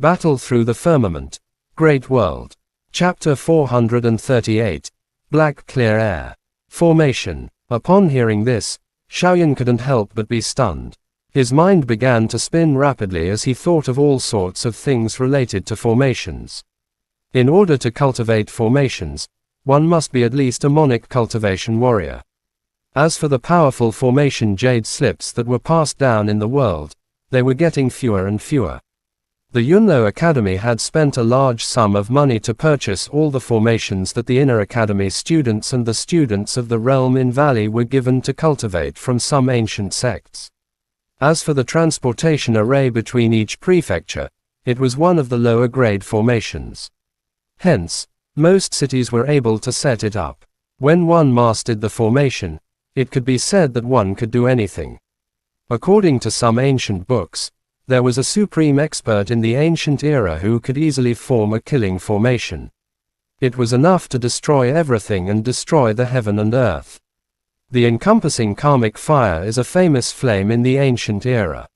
Battle through the firmament. Great world. Chapter 438. Black clear air. Formation. Upon hearing this, Xiaoyan couldn't help but be stunned. His mind began to spin rapidly as he thought of all sorts of things related to formations. In order to cultivate formations, one must be at least a monic cultivation warrior. As for the powerful formation jade slips that were passed down in the world, they were getting fewer and fewer. The Yunlo Academy had spent a large sum of money to purchase all the formations that the Inner Academy students and the students of the realm in Valley were given to cultivate from some ancient sects. As for the transportation array between each prefecture, it was one of the lower grade formations. Hence, most cities were able to set it up. When one mastered the formation, it could be said that one could do anything. According to some ancient books, there was a supreme expert in the ancient era who could easily form a killing formation. It was enough to destroy everything and destroy the heaven and earth. The encompassing karmic fire is a famous flame in the ancient era.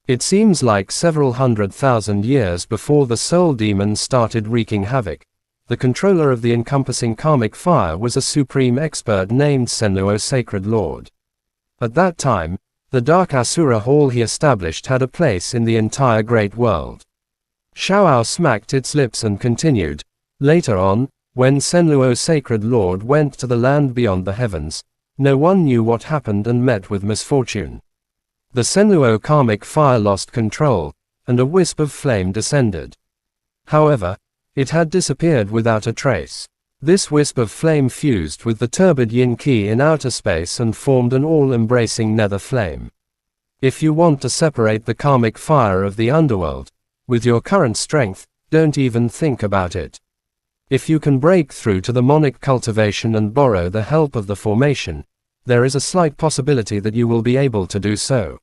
It seems like several 100,000 years before the soul demon started wreaking havoc. The controller of the encompassing karmic fire was a supreme expert named Senluo Sacred Lord. At that time, the Dark Asura Hall he established had a place in the entire great world. Xiaoao smacked its lips and continued. Later on, when Senluo Sacred Lord went to the land beyond the heavens, no one knew what happened and met with misfortune. The Senluo karmic fire lost control, and a wisp of flame descended. However, it had disappeared without a trace. This wisp of flame fused with the turbid yin qi in outer space and formed an all-embracing nether flame. If you want to separate the karmic fire of the underworld, with your current strength, don't even think about it. If you can break through to the monic cultivation and borrow the help of the formation, there is a slight possibility that you will be able to do so.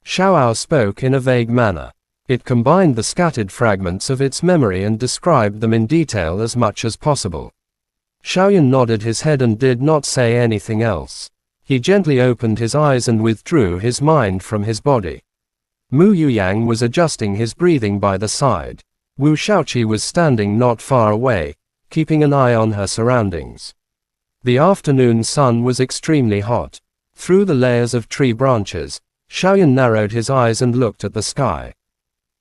Xiaoao spoke in a vague manner. It combined the scattered fragments of its memory and described them in detail as much as possible. Xiaoyan nodded his head and did not say anything else. He gently opened his eyes and withdrew his mind from his body. Mu Yuyang was adjusting his breathing by the side. Wu Shaoqi was standing not far away, keeping an eye on her surroundings. The afternoon sun was extremely hot. Through the layers of tree branches, Xiaoyan narrowed his eyes and looked at the sky.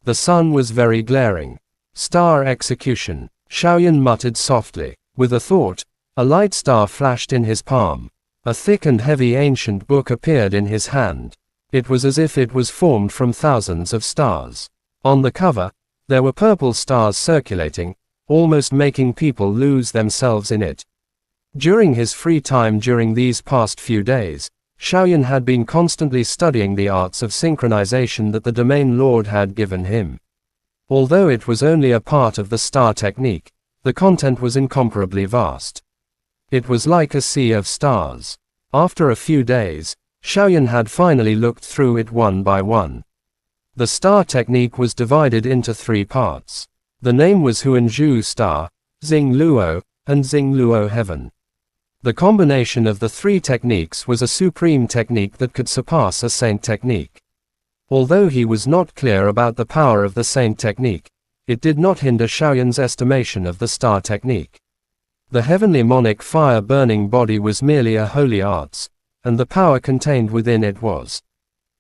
The sun was very glaring. Star execution. Xiaoyan muttered softly. With a thought, a light star flashed in his palm. A thick and heavy ancient book appeared in his hand. It was as if it was formed from thousands of stars. On the cover, there were purple stars circulating, almost making people lose themselves in it. During his free time during these past few days, Xiaoyan had been constantly studying the arts of synchronization that the Domain Lord had given him. Although it was only a part of the star technique, the content was incomparably vast. It was like a sea of stars. After a few days, Xiaoyan had finally looked through it one by one. The star technique was divided into 3 parts. The name was Huanzhu Star, Xing Luo, and Xing Luo Heaven. The combination of the 3 techniques was a supreme technique that could surpass a saint technique. Although he was not clear about the power of the saint technique, it did not hinder Xiaoyan's estimation of the star technique. The heavenly monic fire-burning body was merely a holy arts, and the power contained within it was.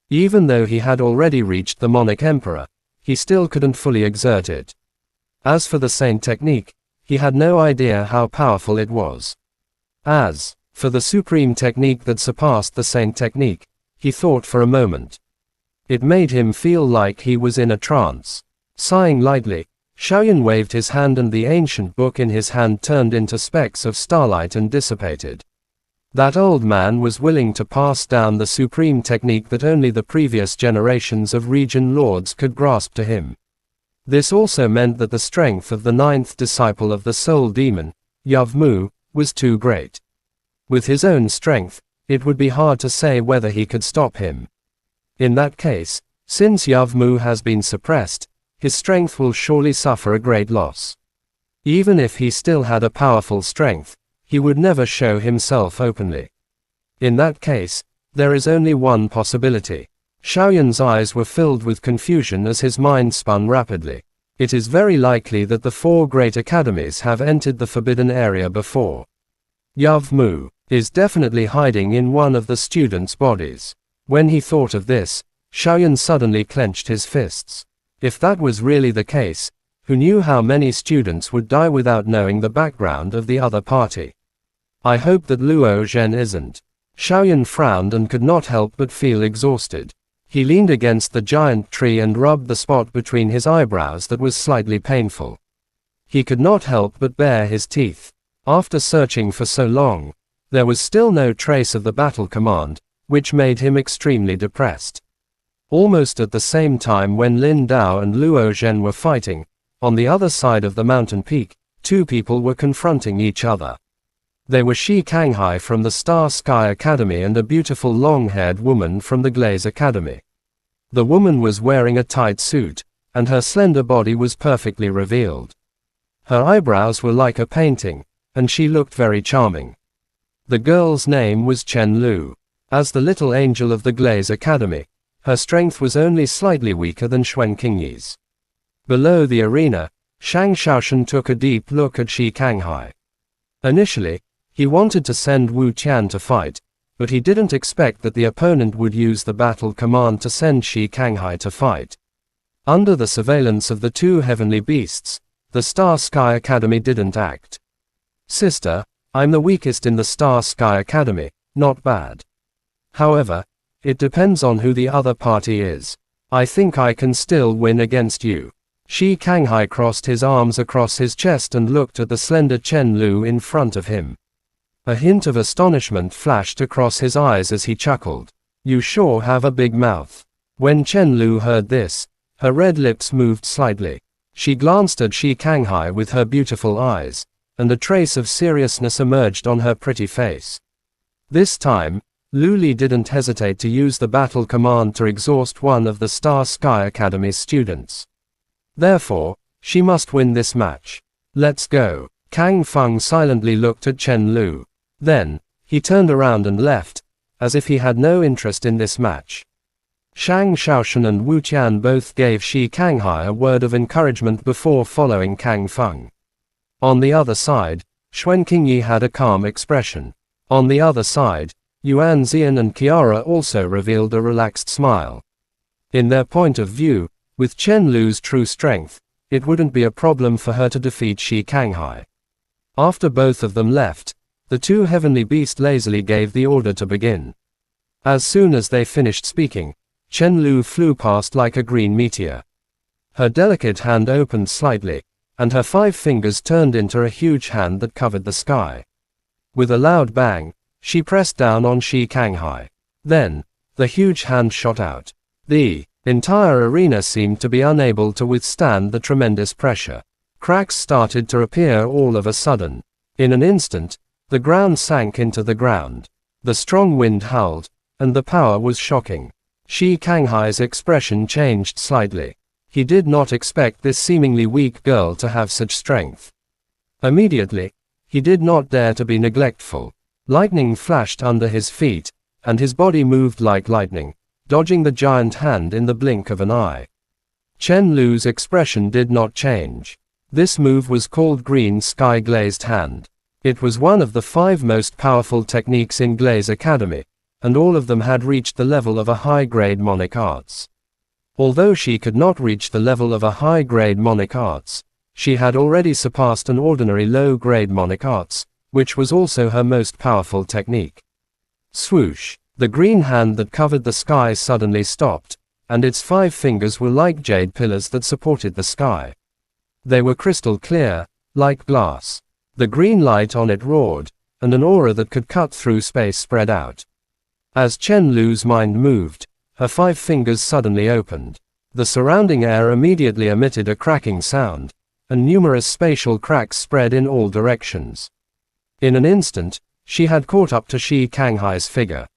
Even though he had already reached the monic emperor, he still couldn't fully exert it. As for the saint technique, he had no idea how powerful it was. As for the supreme technique that surpassed the saint technique, he thought for a moment. It made him feel like he was in a trance. Sighing lightly, Xiaoyan waved his hand and the ancient book in his hand turned into specks of starlight and dissipated. That old man was willing to pass down the supreme technique that only the previous generations of region lords could grasp to him. This also meant that the strength of the 9th disciple of the soul demon, Yav Mu, was too great. With his own strength, it would be hard to say whether he could stop him. In that case, since Yav Mu has been suppressed, his strength will surely suffer a great loss. Even if he still had a powerful strength, he would never show himself openly. In that case, there is only one possibility. Xiaoyan's eyes were filled with confusion as his mind spun rapidly. It is very likely that the 4 great academies have entered the forbidden area before. Yav Mu is definitely hiding in one of the students' bodies. When he thought of this, Xiaoyan suddenly clenched his fists. If that was really the case, who knew how many students would die without knowing the background of the other party? I hope that Luo Zhen isn't. Xiaoyan frowned and could not help but feel exhausted. He leaned against the giant tree and rubbed the spot between his eyebrows that was slightly painful. He could not help but bare his teeth. After searching for so long, there was still no trace of the battle command, which made him extremely depressed. Almost at the same time when Lin Dao and Luo Zhen were fighting, on the other side of the mountain peak, 2 people were confronting each other. They were Shi Kanghai from the Star Sky Academy and a beautiful long-haired woman from the Glaze Academy. The woman was wearing a tight suit, and her slender body was perfectly revealed. Her eyebrows were like a painting, and she looked very charming. The girl's name was Chen Lu. As the little angel of the Glaze Academy, her strength was only slightly weaker than Xuan Qingyi's. Below the arena, Shang Xiaoshan took a deep look at Shi Kanghai. Initially, he wanted to send Wu Qian to fight, but he didn't expect that the opponent would use the battle command to send Shi Kanghai to fight. Under the surveillance of the 2 heavenly beasts, the Star Sky Academy didn't act. Sister, I'm the weakest in the Star Sky Academy, not bad. However, it depends on who the other party is. I think I can still win against you. Shi Kanghai crossed his arms across his chest and looked at the slender Chen Lu in front of him. A hint of astonishment flashed across his eyes as he chuckled. You sure have a big mouth. When Chen Lu heard this, her red lips moved slightly. She glanced at Shi Kanghai with her beautiful eyes, and a trace of seriousness emerged on her pretty face. This time, Lu Li didn't hesitate to use the battle command to exhaust one of the Star Sky Academy's students. Therefore, she must win this match. Let's go. Kang Feng silently looked at Chen Lu. Then, he turned around and left, as if he had no interest in this match. Shang Xiaoshan and Wu Qian both gave Shi Kanghai a word of encouragement before following Kang Feng. On the other side, Xuan Qingyi had a calm expression. On the other side, Yuan Xian and Kiara also revealed a relaxed smile. In their point of view, with Chen Lu's true strength, it wouldn't be a problem for her to defeat Shi Kanghai. After both of them left, the 2 heavenly beasts lazily gave the order to begin. As soon as they finished speaking, Chen Lu flew past like a green meteor. Her delicate hand opened slightly, and her 5 fingers turned into a huge hand that covered the sky. With a loud bang, she pressed down on Shi Kanghai. Then, the huge hand shot out. The entire arena seemed to be unable to withstand the tremendous pressure. Cracks started to appear all of a sudden. In an instant, the ground sank into the ground. The strong wind howled, and the power was shocking. Shi Kanghai's expression changed slightly. He did not expect this seemingly weak girl to have such strength. Immediately, he did not dare to be neglectful. Lightning flashed under his feet, and his body moved like lightning, dodging the giant hand in the blink of an eye. Chen Lu's expression did not change. This move was called Green Sky Glazed Hand. It was one of the 5 most powerful techniques in Glaze Academy, and all of them had reached the level of a high-grade Monic Arts. Although she could not reach the level of a high-grade Monic Arts, she had already surpassed an ordinary low-grade Monic Arts, which was also her most powerful technique. Swoosh! The green hand that covered the sky suddenly stopped, and its 5 fingers were like jade pillars that supported the sky. They were crystal clear, like glass. The green light on it roared, and an aura that could cut through space spread out. As Chen Lu's mind moved, her 5 fingers suddenly opened. The surrounding air immediately emitted a cracking sound, and numerous spatial cracks spread in all directions. In an instant, she had caught up to Shi Kanghai's figure.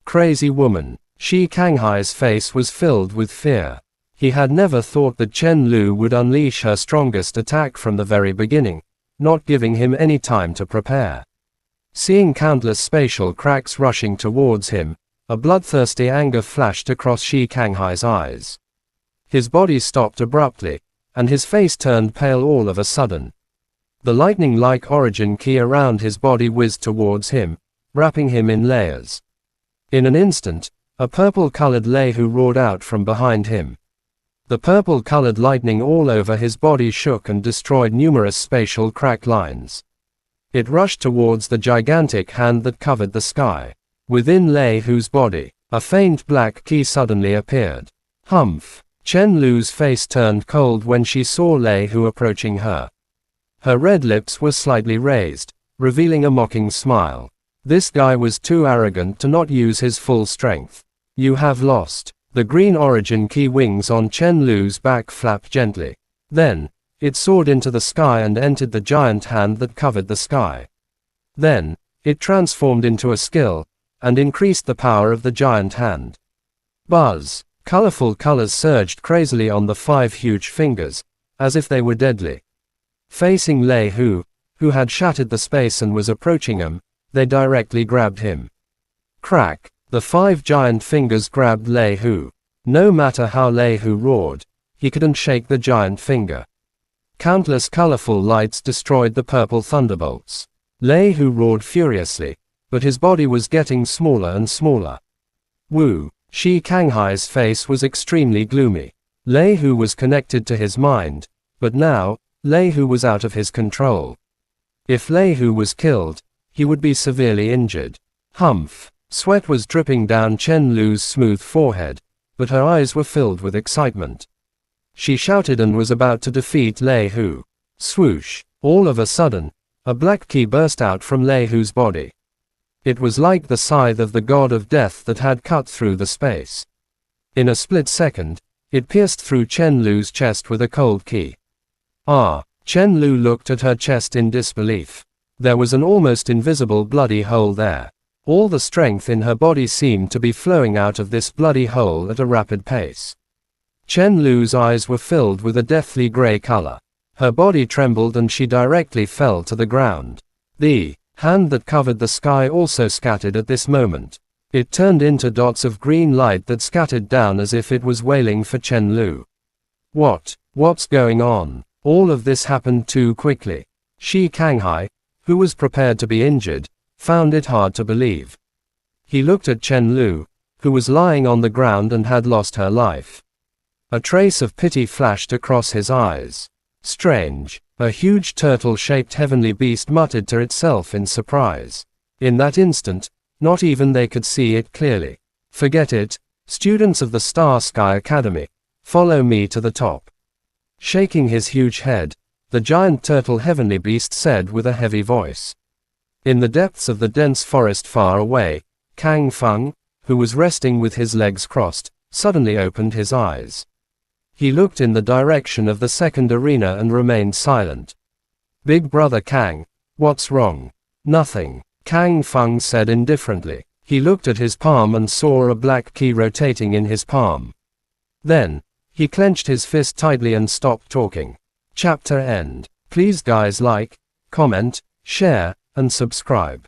Crazy woman. Shi Kanghai's face was filled with fear. He had never thought that Chen Lu would unleash her strongest attack from the very beginning, not giving him any time to prepare. Seeing countless spatial cracks rushing towards him, a bloodthirsty anger flashed across Shi Kanghai's eyes. His body stopped abruptly, and his face turned pale all of a sudden. The lightning-like origin key around his body whizzed towards him, wrapping him in layers. In an instant, a purple-colored Lehu roared out from behind him. The purple-colored lightning all over his body shook and destroyed numerous spatial crack lines. It rushed towards the gigantic hand that covered the sky. Within Lehu's body, a faint black key suddenly appeared. Humph! Chen Lu's face turned cold when she saw Lehu approaching her. Her red lips were slightly raised, revealing a mocking smile. This guy was too arrogant to not use his full strength. You have lost. The green origin key wings on Chen Lu's back flapped gently. Then, it soared into the sky and entered the giant hand that covered the sky. Then, it transformed into a skill, and increased the power of the giant hand. Buzz! Colorful colors surged crazily on the 5 huge fingers, as if they were deadly. Facing Lehu, who had shattered the space and was approaching him, they directly grabbed him. Crack! The 5 giant fingers grabbed Lehu. No matter how Lehu roared, he couldn't shake the giant finger. Countless colorful lights destroyed the purple thunderbolts. Lehu roared furiously, but his body was getting smaller and smaller. Wu Shi Kanghai's face was extremely gloomy. Lehu was connected to his mind, but now, Lehu was out of his control. If Lehu was killed, he would be severely injured. Humph! Sweat was dripping down Chen Lu's smooth forehead, but her eyes were filled with excitement. She shouted and was about to defeat Lehu. Swoosh! All of a sudden, a black key burst out from Lehu's body. It was like the scythe of the god of death that had cut through the space. In a split second, it pierced through Chen Lu's chest with a cold key. Ah! Chen Lu looked at her chest in disbelief. There was an almost invisible bloody hole there. All the strength in her body seemed to be flowing out of this bloody hole at a rapid pace. Chen Lu's eyes were filled with a deathly gray color. Her body trembled and she directly fell to the ground. The hand that covered the sky also scattered at this moment. It turned into dots of green light that scattered down as if it was wailing for Chen Lu. What's going on? All of this happened too quickly. Shi Kanghai, who was prepared to be injured, found it hard to believe. He looked at Chen Lu, who was lying on the ground and had lost her life. A trace of pity flashed across his eyes. Strange. A huge turtle-shaped heavenly beast muttered to itself in surprise. In that instant, not even they could see it clearly. Forget it, students of the Star Sky Academy. Follow me to the top. Shaking his huge head, the giant turtle heavenly beast said with a heavy voice. In the depths of the dense forest far away, Kang Feng, who was resting with his legs crossed, suddenly opened his eyes. He looked in the direction of the second arena and remained silent. Big brother Kang, what's wrong? Nothing, Kang Feng said indifferently. He looked at his palm and saw a black key rotating in his palm. Then, he clenched his fist tightly and stopped talking. Chapter end. Please guys like, comment, share, and subscribe.